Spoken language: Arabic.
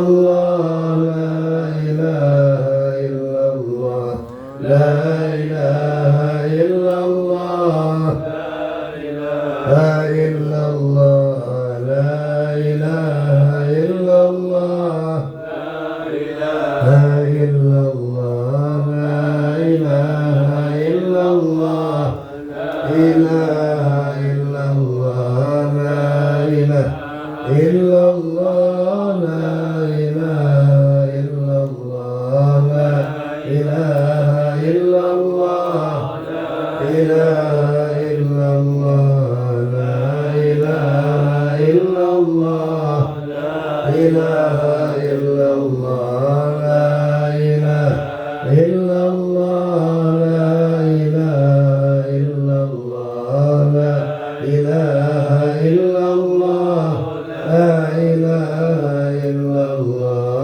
الله لا إله إلا الله لا إله إلا الله لا إله إلا الله لا إله إلا الله لا إله إلا الله لا إله إلا الله إله إلا الله لا إله إلا الله لا إله إلا الله لا إله إلا الله إله إلا الله لا إله إلا الله إله إلا الله لا إله إلا الله لا إله إلا الله لا إله إلا الله لا إله إلا الله